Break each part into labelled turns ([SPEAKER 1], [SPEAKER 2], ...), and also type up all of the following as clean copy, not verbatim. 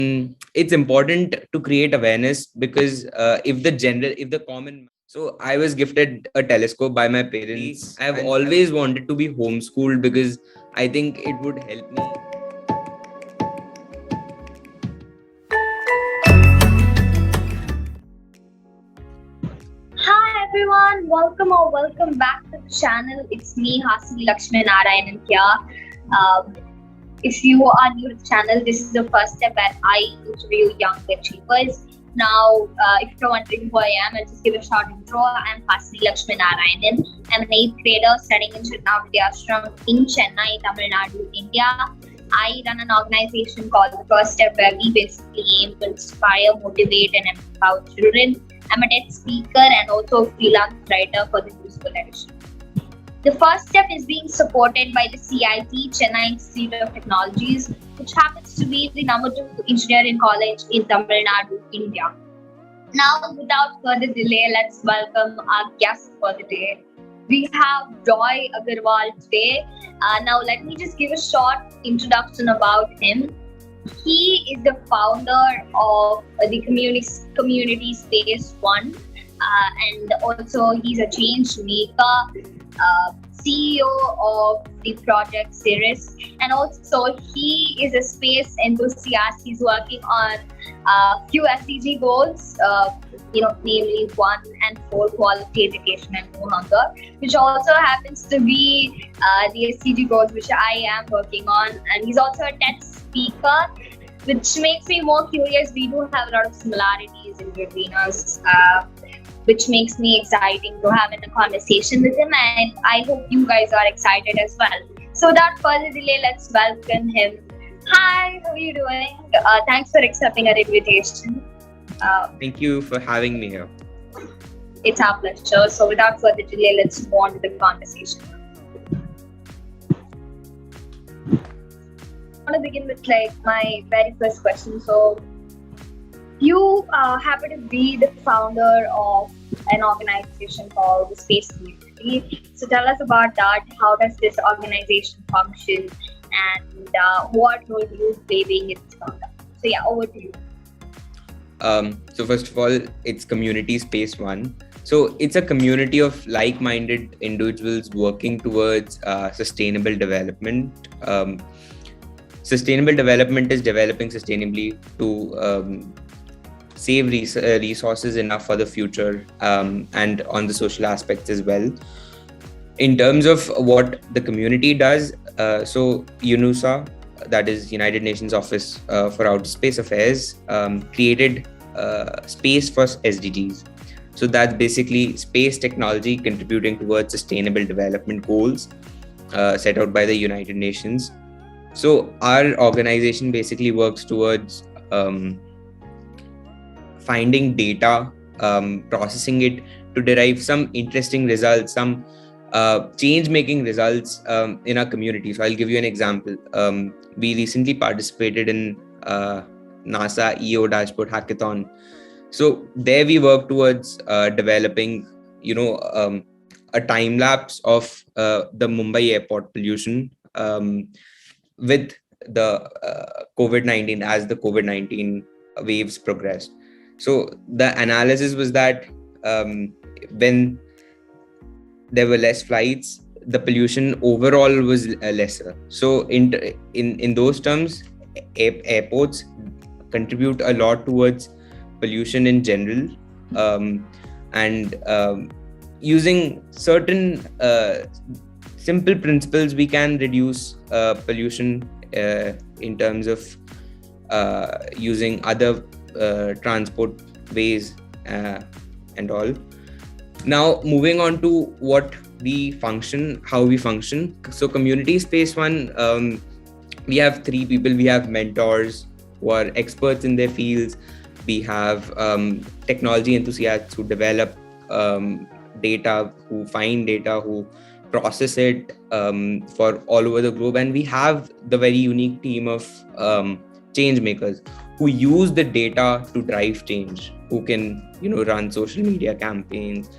[SPEAKER 1] It's important to create awareness because so I was gifted a telescope by my parents. I have always wanted to be homeschooled because I think it would help me.
[SPEAKER 2] Hi everyone, welcome back to the channel. It's me, hasinilakshminarayanan here. If you are new to the channel, this is the first step where I interview young achievers. Now, if you're wondering who I am, I'll just give a short intro. I'm hasinilakshminarayanan. I'm an 8th grader studying in Ashram in Chennai, Tamil Nadu, India. I run an organization called The First Step, where we basically aim to inspire, motivate, and empower children. I'm a TEDx speaker and also a freelance writer for the Useful Edition. The First Step is being supported by the CIT, Chennai Institute of Technologies, which happens to be the number 2 engineering college in Tamil Nadu, India. Now, without further delay, let's welcome our guest for the day. We have Joy Agarwal today. Now, let me just give a short introduction about him. He is the founder of the community Space One, and also he's a change maker, CEO of the project CERES, and also he is a space enthusiast. He's working on a few SDG goals, namely 1 and 4, quality education and no hunger, which also happens to be the SDG goals which I am working on. And he's also a TED speaker, which makes me more curious. We do have a lot of similarities in between us, which makes me exciting to have a conversation with him, and I hope you guys are excited as well. So without further delay, let's welcome him. Hi, how are you doing? Thanks for accepting our invitation.
[SPEAKER 1] Thank you for having me here.
[SPEAKER 2] It's our pleasure. So without further delay, let's move on to the conversation. I want to begin with my very first question. So you happen to be the founder of an organization called the Space Community. So tell us about that. How does this organization function, and what role do you play being its founder? So yeah, over to you.
[SPEAKER 1] So first of all, it's Community Space One. So it's a community of like-minded individuals working towards sustainable development. Sustainable development is developing sustainably to save resources enough for the future, and on the social aspects as well. In terms of what the community does, so UNUSA, that is United Nations Office for Outer Space Affairs, created Space First SDGs. So that's basically space technology contributing towards sustainable development goals set out by the United Nations. So our organization basically works towards finding data, processing it to derive some interesting results, some change-making results in our community. So I'll give you an example. We recently participated in NASA EO Dashboard Hackathon. So there we work towards developing, a time lapse of the Mumbai airport pollution with the COVID-19 as the COVID-19 waves progressed. So the analysis was that when there were less flights, the pollution overall was lesser. So in those terms, airports contribute a lot towards pollution in general, and using certain simple principles, we can reduce pollution in terms of using other transport ways and all. Now, moving on to how we function. So Community Space One, we have 3 people. We have mentors who are experts in their fields. We have technology enthusiasts who develop data, who find data, who process it for all over the globe. And we have the very unique team of change makers who use the data to drive change, who can, run social media campaigns,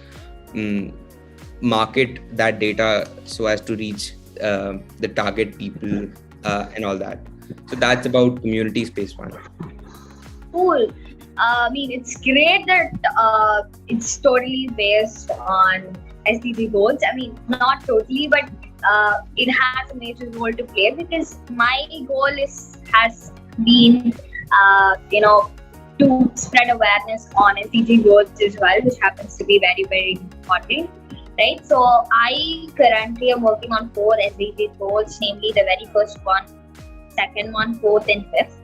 [SPEAKER 1] market that data so as to reach the target people and all that. So that's about Community Space One.
[SPEAKER 2] Cool. It's great that it's totally based on SDG goals. Not totally, but it has a major role to play, because my goal has been, to spread awareness on SDG goals as well, which happens to be very, very important. Right. So I currently am working on 4 SDG goals, namely the very first one, second one, fourth, and fifth.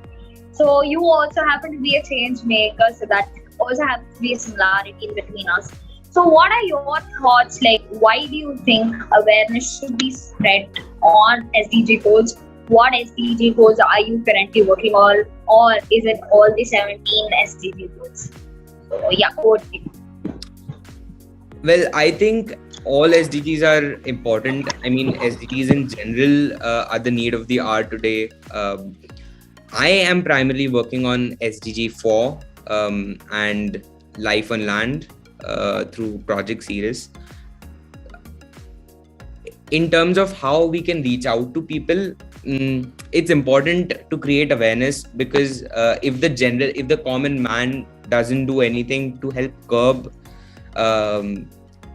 [SPEAKER 2] So you also happen to be a change maker, so that also happens to be a similarity in between us. So what are your thoughts? Like, why do you think awareness should be spread on SDG goals? What SDG goals are you currently working on, or is it all the 17 SDG goals? So yeah, over to you.
[SPEAKER 1] Well, I think all SDGs are important. SDGs in general are the need of the hour today. I am primarily working on SDG 4 and Life on Land through Project CERES. In terms of how we can reach out to people, it's important to create awareness, because if the common man doesn't do anything to help curb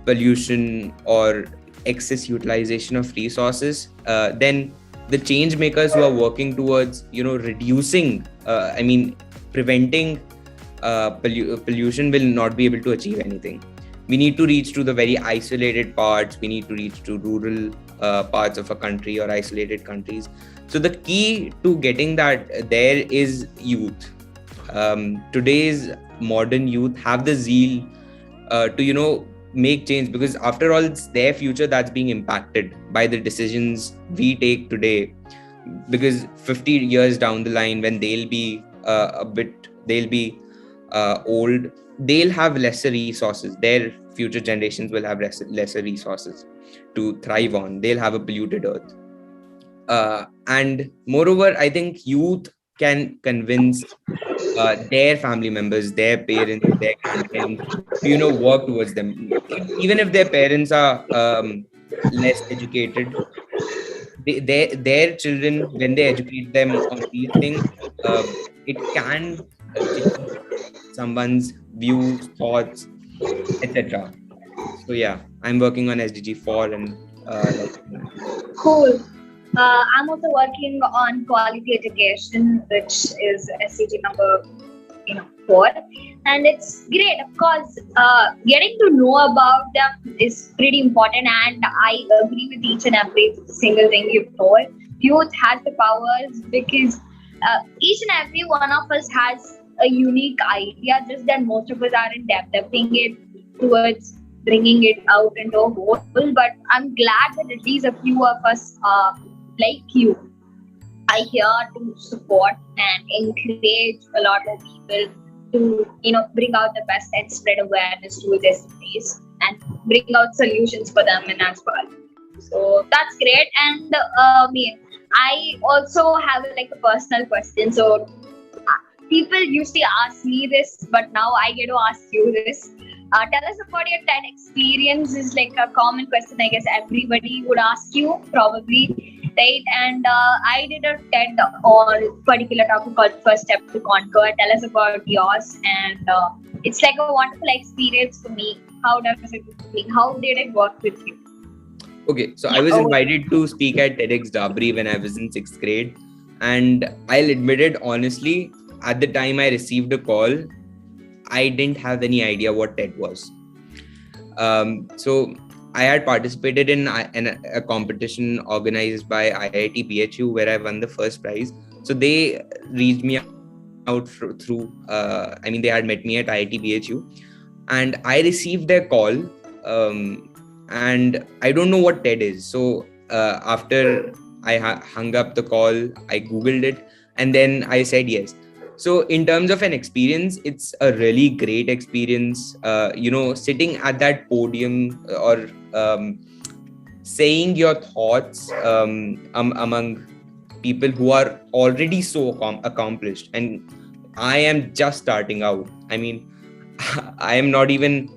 [SPEAKER 1] pollution or excess utilization of resources, then the change makers who are working towards reducing preventing pollution will not be able to achieve anything. We need to reach to the very isolated parts. We need to reach to rural parts of a country or isolated countries. So the key to getting that there is youth. Today's modern youth have the zeal to make change, because after all, it's their future that's being impacted by the decisions we take today. Because 50 years down the line, when they'll be old, they'll have lesser resources. Their future generations will have lesser resources to thrive on. They'll have a polluted earth. And moreover, I think youth can convince their family members, their parents, their grandparents to work towards them. Even if their parents are less educated, their children, when they educate them on these things, it can change someone's views, thoughts, etc. So yeah, I'm working on SDG 4 and
[SPEAKER 2] Cool. I'm also working on quality education, which is SDG number 4, and it's great. Of course, getting to know about them is pretty important, and I agree with each and every single thing you've told. Youth has the powers, because each and every one of us has a unique idea, just that most of us aren't developing it towards bringing it out into a whole. But I'm glad that at least a few of us like you are here to support and encourage a lot more people to bring out the best and spread awareness to their space and bring out solutions for them and as well. So that's great. And I also have a personal question. So people usually ask me this, but now I get to ask you this. Tell us about your TED experience. Is a common question, I guess everybody would ask you probably, right? And I did a TED on a particular topic called First Step to Conquer. Tell us about yours. And it's a wonderful experience for me. How does it work? How did it work with you?
[SPEAKER 1] Okay, so I was invited to speak at TEDx Dabri when I was in 6th grade. And I'll admit it honestly, at the time I received a call, I didn't have any idea what TED was. So I had participated in a competition organized by IIT BHU, where I won the first prize. So they reached me out through, they had met me at IIT BHU, and I received their call. And I don't know what TED is. So after I hung up the call, I Googled it, and then I said yes. So in terms of an experience, it's a really great experience, sitting at that podium or saying your thoughts among people who are already so accomplished. And I am just starting out. I am not even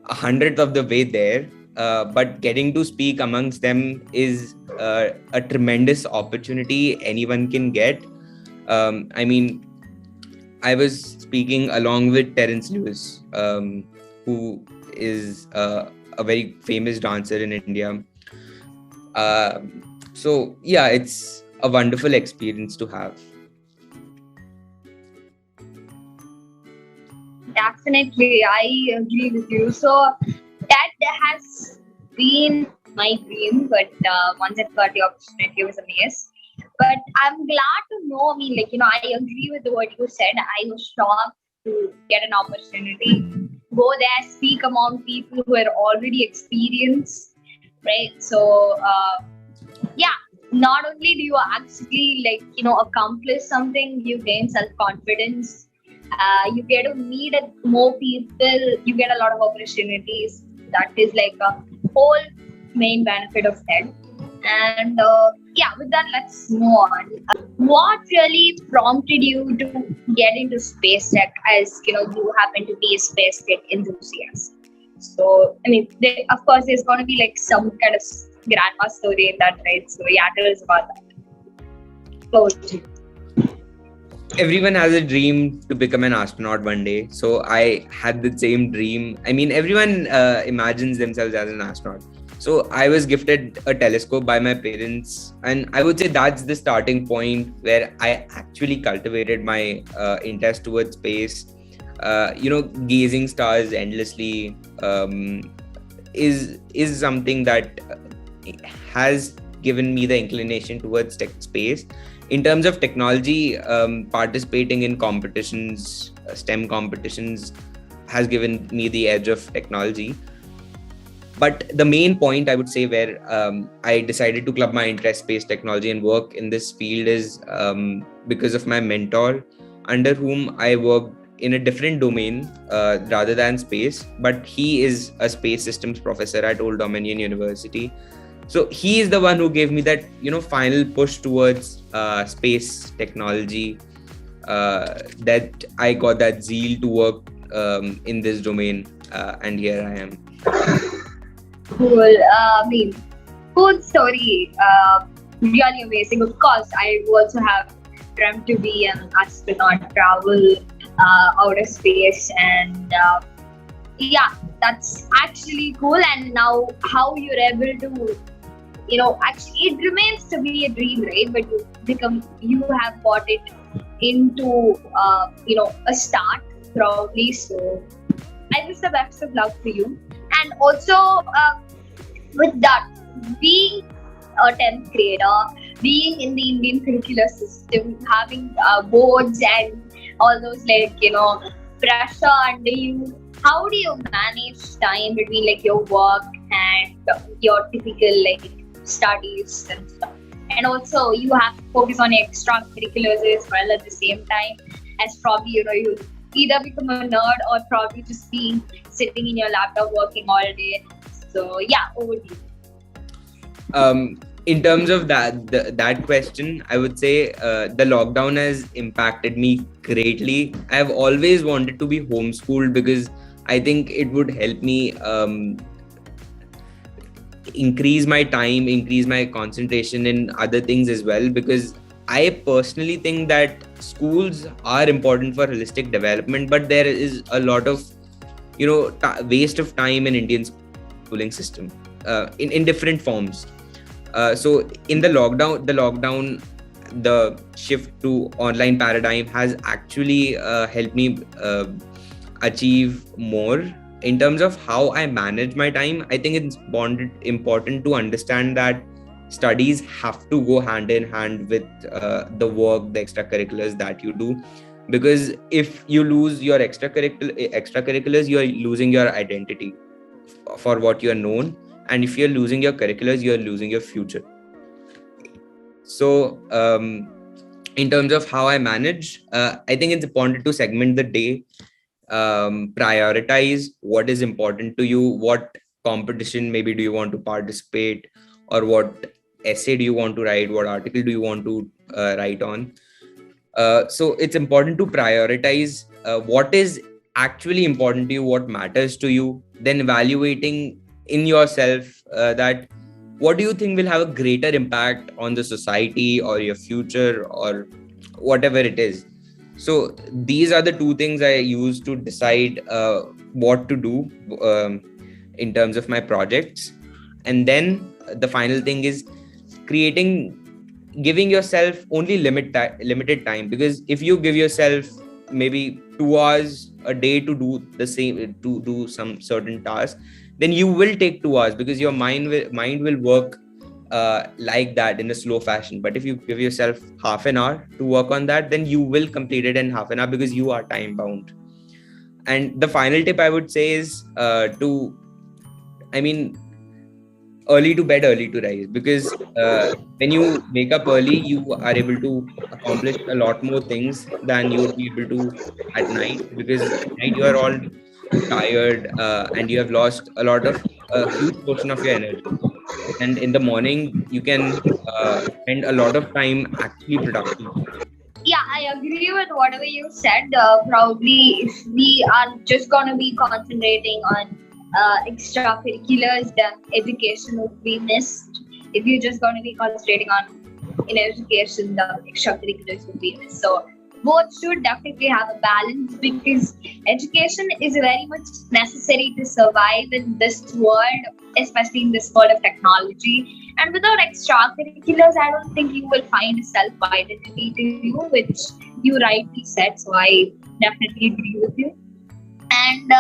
[SPEAKER 1] 100th of the way there, but getting to speak amongst them is a I was speaking along with Terence Lewis, who is a very famous dancer in India. So yeah, it's a wonderful experience to have.
[SPEAKER 2] Definitely, I agree with you. So that has been my dream, but once I got the opportunity, it was a miss. But I'm glad to know. I mean, I agree with what you said. I was shocked to get an opportunity, go there, speak among people who are already experienced, right? So, yeah, not only do you actually accomplish something, you gain self-confidence, you get to meet more people, you get a lot of opportunities. That is like a whole main benefit of TED. And yeah, with that, let's move on. What really prompted you to get into space tech, as you happen to be a space tech enthusiast? So, I mean, of course, there's going to be like some kind of grandma story in that, right? So, yeah, tell us about that. Over to you.
[SPEAKER 1] Everyone has a dream to become an astronaut one day. So I had the same dream. I mean, everyone imagines themselves as an astronaut. So I was gifted a telescope by my parents, and I would say that's the starting point where I actually cultivated my interest towards space. Gazing stars endlessly is something that has given me the inclination towards space. In terms of technology, participating in competitions, STEM competitions, has given me the edge of technology. But the main point, I would say, where I decided to club my interest space technology and work in this field is because of my mentor, under whom I worked in a different domain rather than space. But he is a space systems professor at Old Dominion University. So he is the one who gave me that, final push towards space technology, that I got that zeal to work in this domain, and here I am.
[SPEAKER 2] Cool. I mean, cool story. Really amazing. Of course, I also have dreamt to be an astronaut, travel outer space, and yeah, that's actually cool. And now, how you're able to, actually, it remains to be a dream, right? But you have brought it into, a start probably. So, I wish the best of luck for you. And also, with that, being a 10th grader, being in the Indian curricular system, having boards and all those pressure under you, how do you manage time between your work and your typical studies and stuff? And also, you have to focus on extracurriculars as well at the same time, as probably you either become a nerd or probably just being sitting in your laptop working all day. So yeah, over to you.
[SPEAKER 1] In terms of that question, I would say the lockdown has impacted me greatly. I've always wanted to be homeschooled because I think it would help me increase my time, increase my concentration in other things as well, because I personally think that schools are important for holistic development, but there is a lot of, waste of time in Indian schooling system in different forms. So in the lockdown, the shift to online paradigm has actually helped me achieve more. In terms of how I manage my time, I think it's important to understand that studies have to go hand in hand with the work, the extracurriculars that you do, because if you lose your extracurriculars, you are losing your identity for what you are known, and if you're losing your curriculars, you are losing your future. So in terms of how I manage, I think it's important to segment the day, prioritize what is important to you, what competition maybe do you want to participate, or what essay do you want to write, what article do you want to write on. So it's important to prioritize what is actually important to you, what matters to you, then evaluating in yourself that what do you think will have a greater impact on the society or your future or whatever it is. So these are the two things I use to decide what to do in terms of my projects. And then the final thing is giving yourself only limited time, because if you give yourself maybe 2 hours a day to do some certain task, then you will take 2 hours, because your mind will work like that in a slow fashion. But if you give yourself half an hour to work on that, then you will complete it in half an hour, because you are time bound. And the final tip I would say is early to bed, early to rise, because when you wake up early, you are able to accomplish a lot more things than you would be able to at night, because at night you are all tired and you have lost a huge portion of your energy. And in the morning, you can spend a lot of time actually productive.
[SPEAKER 2] Yeah, I agree with whatever you said. Probably if we are just going to be concentrating on extracurriculars, then education would be missed. If you're just going to be concentrating on education, the extracurriculars would be missed. So both should definitely have a balance, because education is very much necessary to survive in this world, especially in this world of technology. And without extracurriculars, I don't think you will find a self-identity to you, which you rightly said. So I definitely agree with you. And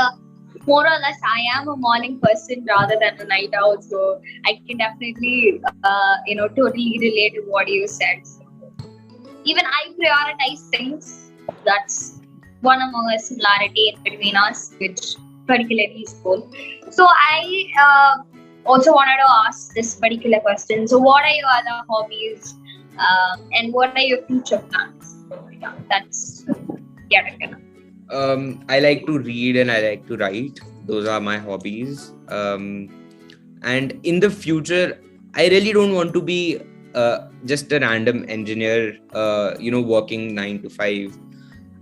[SPEAKER 2] more or less, I am a morning person rather than a night owl. So I can definitely, totally relate to what you said. Even I prioritize things. That's one among a similarity in between us, which particularly is cool. So I also wanted to ask this particular question. So what are your other hobbies and what are your future plans? So, yeah, that's
[SPEAKER 1] I like to read and I like to write. Those are my hobbies. And in the future, I really don't want to be just a random engineer, working 9 to 5.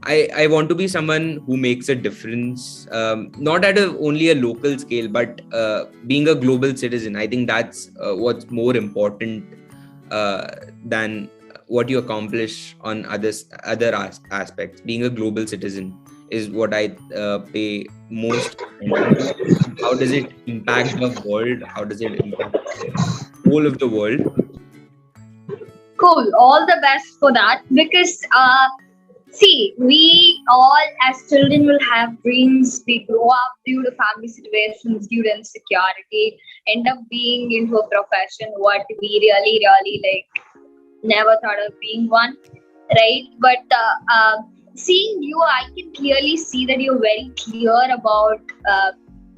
[SPEAKER 1] I want to be someone who makes a difference, not at only a local scale, but being a global citizen. I think that's what's more important than what you accomplish on other aspects. Being a global citizen is what I pay most attention to. How does it impact the world? How does it impact the whole of the world?
[SPEAKER 2] Cool. All the best for that, because see, we all as children will have dreams. We grow up due to family situations, due to insecurity, end up being into a profession what we really, really never thought of being one, right? But seeing you, I can clearly see that you're very clear about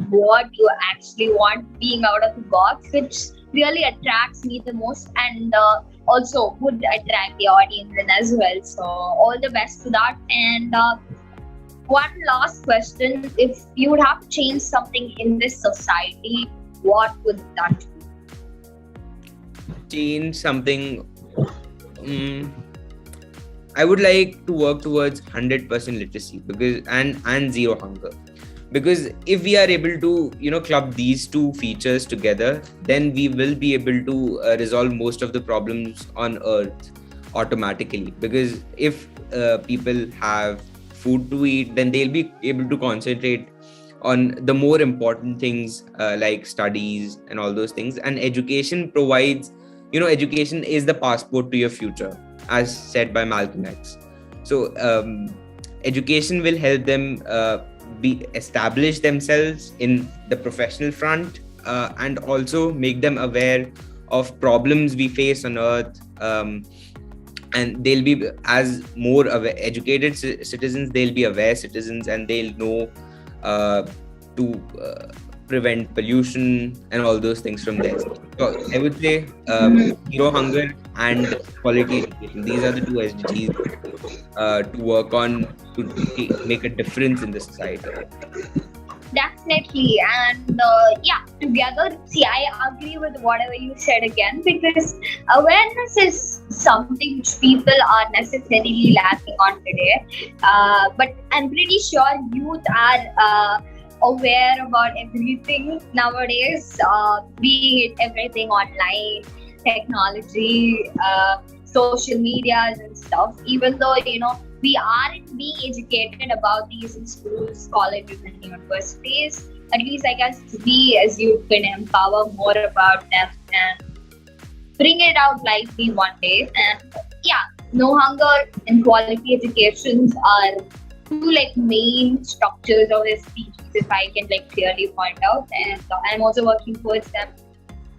[SPEAKER 2] what you actually want, being out of the box, which really attracts me the most, and also would attract the audience as well. So all the best to that. And one last question: if you would have to change something in this society, what would that
[SPEAKER 1] be? Change something. I would like to work towards 100% literacy, because and zero hunger. Because if we are able to club these two features together, then we will be able to resolve most of the problems on earth automatically. Because if people have food to eat, then they'll be able to concentrate on the more important things like studies and all those things. And education provides, education is the passport to your future, as said by Malcolm X. So education will help them establish themselves in the professional front, and also make them aware of problems we face on earth, and they'll be, as more educated citizens, they'll be aware citizens, and they'll know to prevent pollution and all those things from there. So I would say zero hunger and quality education. These are the two SDGs to work on to make a difference in the society.
[SPEAKER 2] Definitely. And together, see, I agree with whatever you said again, because awareness is something which people are necessarily lacking on today. But I'm pretty sure youth are aware about everything nowadays, be it everything online, technology, social medias and stuff. Even though we aren't being educated about these in schools, colleges, and universities. At least I guess we as youth can empower more about them and bring it out lively one day. And yeah, no hunger and quality educations are two like main structures of this species, if I can like clearly point out. And I'm also working towards them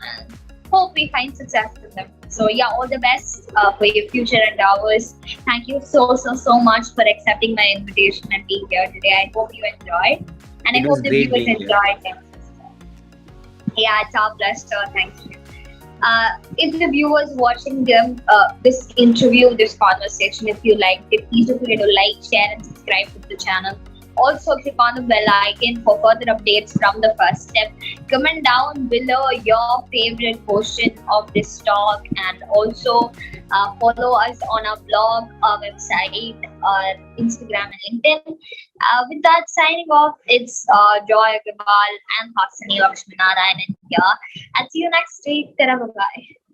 [SPEAKER 2] and hope we find success in them. So yeah, all the best for your future endeavors. Thank you so much for accepting my invitation and being here today. I hope you enjoyed, and I
[SPEAKER 1] It was
[SPEAKER 2] hope the
[SPEAKER 1] great
[SPEAKER 2] viewers
[SPEAKER 1] being here.
[SPEAKER 2] enjoyed them. Yeah, it's our pleasure. Thank you. If the viewers watching them this interview, this conversation, if you liked it, please don't forget to like, share, and subscribe to the channel. Also, click on the bell icon for further updates from the first step. Comment down below your favorite portion of this talk, and also follow us on our blog, our website, our Instagram, and LinkedIn. With that, signing off, it's Joy Agarwal and hasinilakshminarayanan here. I'll see you next week. Bye.